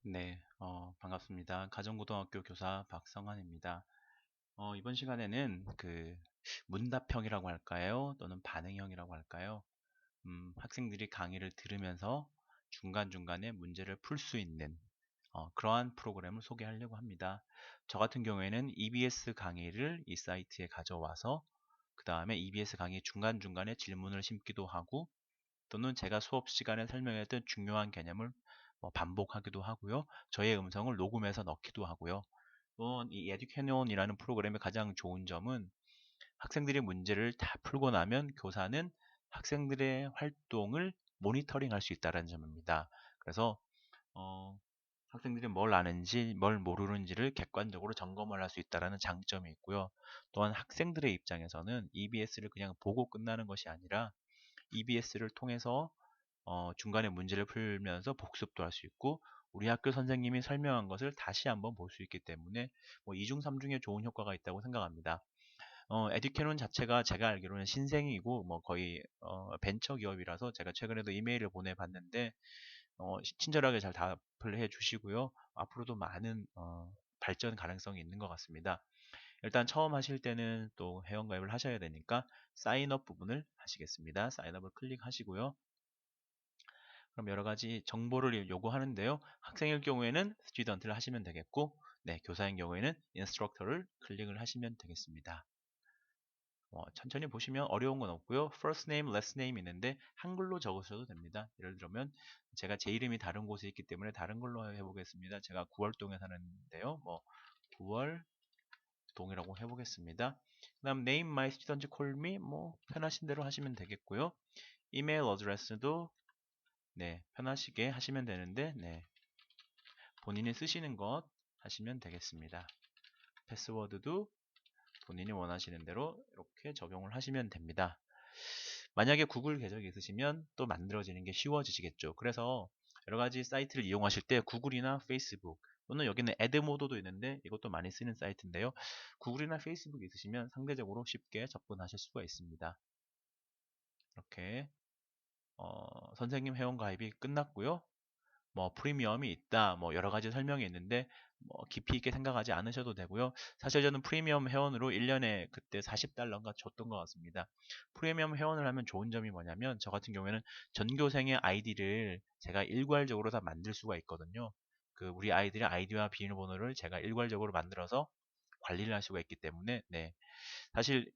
네, 반갑습니다. 가정고등학교 교사 박성환입니다. 이번 시간에는 문답형이라고 할까요? 또는 반응형이라고 할까요? 학생들이 강의를 들으면서 중간중간에 문제를 풀 수 있는 그러한 프로그램을 소개하려고 합니다. 저 같은 경우에는 EBS 강의를 이 사이트에 가져와서 그 다음에 EBS 강의 중간중간에 질문을 심기도 하고 또는 제가 수업 시간에 설명했던 중요한 개념을 반복하기도 하고요. 저의 음성을 녹음해서 넣기도 하고요. 또는 이 에듀캐논이라는 프로그램의 가장 좋은 점은 학생들이 문제를 다 풀고 나면 교사는 학생들의 활동을 모니터링 할 수 있다는 점입니다. 그래서 어, 학생들이 뭘 아는지 뭘 모르는지를 객관적으로 점검을 할 수 있다는 장점이 있고요. 또한 학생들의 입장에서는 EBS를 그냥 보고 끝나는 것이 아니라 EBS를 통해서 중간에 문제를 풀면서 복습도 할 수 있고 우리 학교 선생님이 설명한 것을 다시 한번 볼 수 있기 때문에 뭐 2중 3중에 좋은 효과가 있다고 생각합니다. 에듀캐논 자체가 제가 알기로는 신생이고 뭐 거의 벤처 기업이라서 제가 최근에도 이메일을 보내봤는데 친절하게 잘 답을 해주시고요. 앞으로도 많은 발전 가능성이 있는 것 같습니다. 일단 처음 하실 때는 또 회원가입을 하셔야 되니까 사인업 부분을 하시겠습니다. 사인업을 클릭하시고요. 그럼 여러 가지 정보를 요구하는데요. 학생일 경우에는 스튜던트를 하시면 되겠고, 네, 교사인 경우에는 인스트럭터를 클릭을 하시면 되겠습니다. 천천히 보시면 어려운 건 없고요. first name, last name 있는데 한글로 적으셔도 됩니다. 예를 들면 제가 제 이름이 다른 곳에 있기 때문에 다른 걸로 해보겠습니다. 제가 구월동에 사는데요. 뭐 구월동이라고 해보겠습니다. 그 다음 name my student call me 뭐 편하신 대로 하시면 되겠고요. 이메일 어드레스도 네, 편하시게 하시면 되는데 네, 본인이 쓰시는 것 하시면 되겠습니다. 패스워드도 본인이 원하시는 대로 이렇게 적용을 하시면 됩니다. 만약에 구글 계정이 있으시면 또 만들어지는 게 쉬워지시겠죠. 그래서 여러 가지 사이트를 이용하실 때 구글이나 페이스북 또는 여기는 애드모드도 있는데 이것도 많이 쓰는 사이트인데요. 구글이나 페이스북 있으시면 상대적으로 쉽게 접근하실 수가 있습니다. 이렇게 선생님 회원 가입이 끝났고요. 뭐 프리미엄이 있다, 뭐 여러 가지 설명이 있는데 뭐 깊이 있게 생각하지 않으셔도 되고요. 사실 저는 프리미엄 회원으로 1년에 그때 40달러인가 줬던 것 같습니다. 프리미엄 회원을 하면 좋은 점이 뭐냐면 저 같은 경우에는 전교생의 아이디를 제가 일괄적으로 다 만들 수가 있거든요. 우리 아이들의 아이디와 비밀번호를 제가 일괄적으로 만들어서 관리를 할 수가 있기 때문에 네. 사실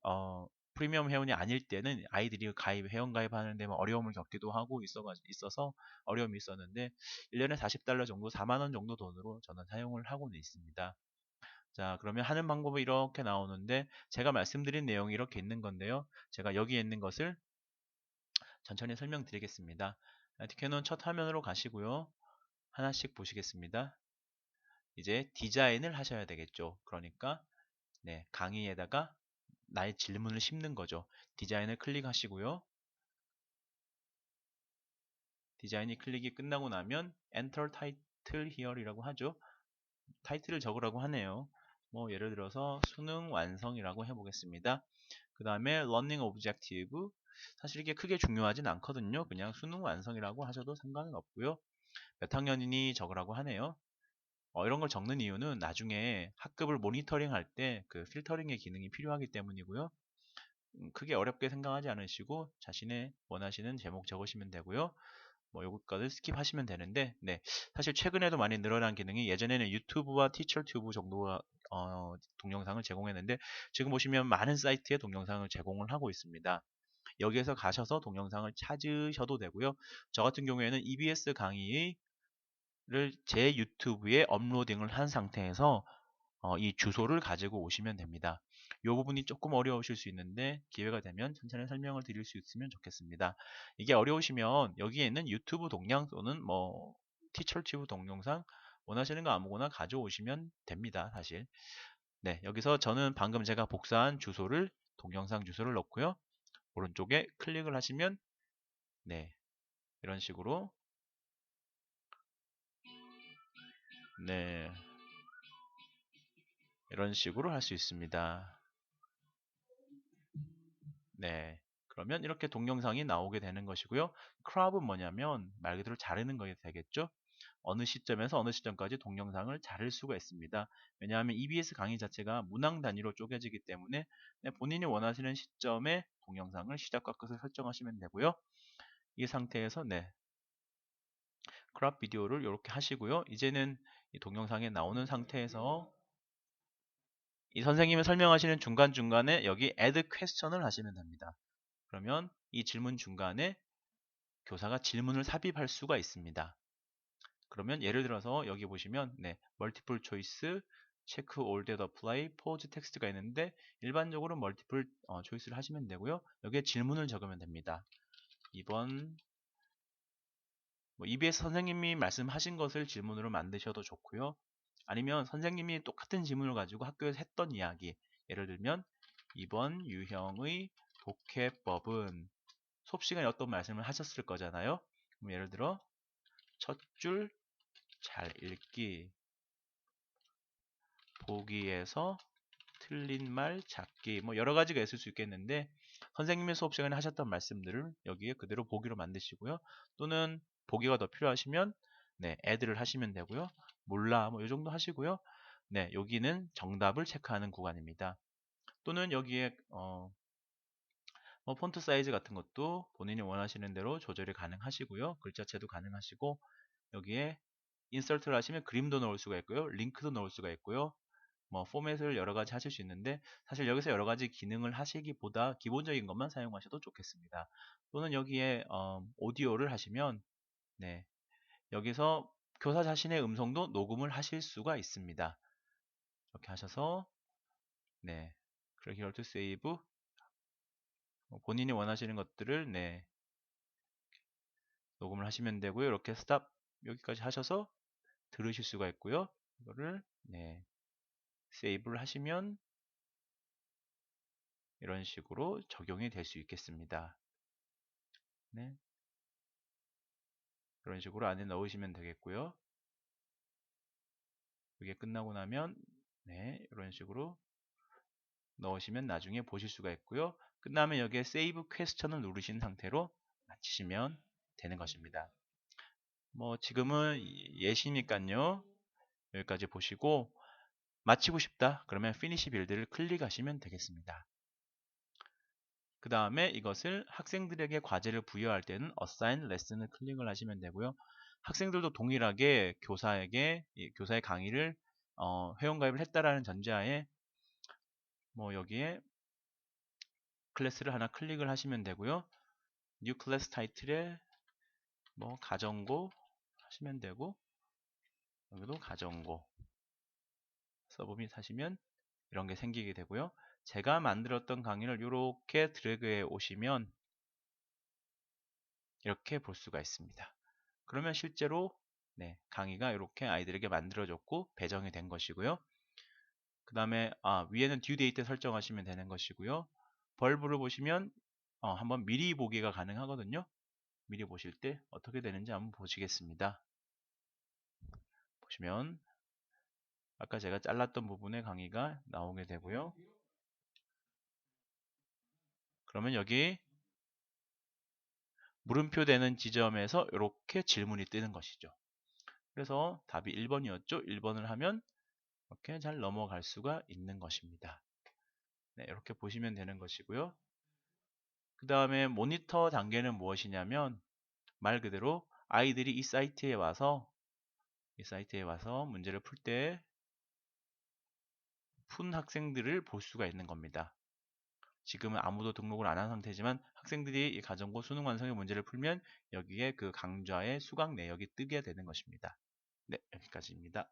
프리미엄 회원이 아닐 때는 아이들이 회원 가입하는데 뭐 어려움을 겪기도 하고 있어서 어려움이 있었는데 1년에 40달러 정도 4만 원 정도 돈으로 저는 사용을 하고는 있습니다. 자, 그러면 하는 방법이 이렇게 나오는데 제가 말씀드린 내용이 이렇게 있는 건데요. 제가 여기에 있는 것을 천천히 설명드리겠습니다. 디캐논 첫 화면으로 가시고요. 하나씩 보시겠습니다. 이제 디자인을 하셔야 되겠죠. 그러니까 네, 강의에다가 나의 질문을 심는 거죠. 디자인을 클릭하시고요. 디자인이 클릭이 끝나고 나면 Enter Title Here이라고 하죠. 타이틀을 적으라고 하네요. 뭐 예를 들어서 수능 완성이라고 해보겠습니다. 그 다음에 Learning Objective 사실 이게 크게 중요하진 않거든요. 그냥 수능 완성이라고 하셔도 상관은 없고요. 몇 학년이니 적으라고 하네요. 이런 걸 적는 이유는 나중에 학급을 모니터링 할 때 그 필터링의 기능이 필요하기 때문이고요. 크게 어렵게 생각하지 않으시고 자신의 원하시는 제목 적으시면 되고요. 뭐 요것까지 스킵하시면 되는데 네, 사실 최근에도 많이 늘어난 기능이 예전에는 유튜브와 티처튜브 정도가 동영상을 제공했는데 지금 보시면 많은 사이트에 동영상을 제공을 하고 있습니다. 여기에서 가셔서 동영상을 찾으셔도 되고요. 저 같은 경우에는 EBS 강의를 제 유튜브에 업로딩을 한 상태에서 이 주소를 가지고 오시면 됩니다. 이 부분이 조금 어려우실 수 있는데 기회가 되면 천천히 설명을 드릴 수 있으면 좋겠습니다. 이게 어려우시면 여기에 있는 유튜브 동영 또는 뭐 티처튜브 동영상 원하시는 거 아무거나 가져오시면 됩니다. 사실 네, 여기서 저는 방금 제가 복사한 주소를 동영상 주소를 넣고요. 오른쪽에 클릭을 하시면 네, 이런 식으로 네, 이런 식으로 할 수 있습니다. 네. 그러면 이렇게 동영상이 나오게 되는 것이고요. 크롭은 뭐냐면 말 그대로 자르는 것이 되겠죠. 어느 시점에서 어느 시점까지 동영상을 자를 수가 있습니다. 왜냐하면 EBS 강의 자체가 문항 단위로 쪼개지기 때문에 네, 본인이 원하시는 시점에 동영상을 시작과 끝을 설정하시면 되고요. 이 상태에서 네, 크롭 비디오를 이렇게 하시고요. 이제는 이 동영상에 나오는 상태에서 이 선생님이 설명하시는 중간중간에 여기 add question을 하시면 됩니다. 그러면 이 질문 중간에 교사가 질문을 삽입할 수가 있습니다. 그러면 예를 들어서 여기 보시면 네, multiple choice, check all that apply, pause 텍스트가 있는데 일반적으로 multiple choice를 하시면 되고요. 여기에 질문을 적으면 됩니다. 이번 EBS 선생님이 말씀하신 것을 질문으로 만드셔도 좋고요. 아니면 선생님이 똑같은 질문을 가지고 학교에서 했던 이야기, 예를 들면 이번 유형의 독해법은 수업 시간에 어떤 말씀을 하셨을 거잖아요. 그럼 예를 들어 첫 줄 잘 읽기, 보기에서 틀린 말 찾기, 뭐 여러 가지가 있을 수 있겠는데 선생님의 수업 시간에 하셨던 말씀들을 여기에 그대로 보기로 만드시고요. 또는 보기가 더 필요하시면 네, add를 하시면 되고요. 몰라 뭐 이 정도 하시고요. 네, 여기는 정답을 체크하는 구간입니다. 또는 여기에 뭐 폰트 사이즈 같은 것도 본인이 원하시는 대로 조절이 가능하시고요. 글자체도 가능하시고 여기에 인서트를 하시면 그림도 넣을 수가 있고요. 링크도 넣을 수가 있고요. 뭐 포맷을 여러 가지 하실 수 있는데 사실 여기서 여러 가지 기능을 하시기보다 기본적인 것만 사용하셔도 좋겠습니다. 또는 여기에 오디오를 하시면 네, 여기서 교사 자신의 음성도 녹음을 하실 수가 있습니다. 이렇게 하셔서 네, here to save 본인이 원하시는 것들을 네, 녹음을 하시면 되고요. 이렇게 스탑 여기까지 하셔서 들으실 수가 있고요. 이거를 네, 세이브를 하시면 이런 식으로 적용이 될 수 있겠습니다. 네, 이런 식으로 안에 넣으시면 되겠고요. 이게 끝나고 나면 네, 이런 식으로 넣으시면 나중에 보실 수가 있고요. 끝나면 여기에 세이브 퀘스천을 누르신 상태로 마치시면 되는 것입니다. 뭐 지금은 예시니까요. 여기까지 보시고 마치고 싶다. 그러면 피니시 빌드를 클릭하시면 되겠습니다. 그 다음에 이것을 학생들에게 과제를 부여할 때는 assign lesson을 클릭을 하시면 되고요. 학생들도 동일하게 교사에게 교사의 강의를 회원가입을 했다라는 전제하에 뭐 여기에 클래스를 하나 클릭을 하시면 되고요. new class title에 뭐 가정고 하시면 되고 여기도 가정고 서브밋 하시면 이런 게 생기게 되고요. 제가 만들었던 강의를 이렇게 드래그해 오시면 이렇게 볼 수가 있습니다. 그러면 실제로 네, 강의가 이렇게 아이들에게 만들어졌고 배정이 된 것이고요. 그 다음에 위에는 due date 설정하시면 되는 것이고요. 벌브를 보시면 한번 미리 보기가 가능하거든요. 미리 보실 때 어떻게 되는지 한번 보시겠습니다. 보시면 아까 제가 잘랐던 부분의 강의가 나오게 되고요. 그러면 여기 물음표 되는 지점에서 이렇게 질문이 뜨는 것이죠. 그래서 답이 1번이었죠. 1번을 하면 이렇게 잘 넘어갈 수가 있는 것입니다. 네, 이렇게 보시면 되는 것이고요. 그 다음에 모니터 단계는 무엇이냐면 말 그대로 아이들이 이 사이트에 와서 문제를 풀 때 푼 학생들을 볼 수가 있는 겁니다. 지금은 아무도 등록을 안 한 상태지만 학생들이 이 가정고 수능 완성의 문제를 풀면 여기에 그 강좌의 수강 내역이 뜨게 되는 것입니다. 네, 여기까지입니다.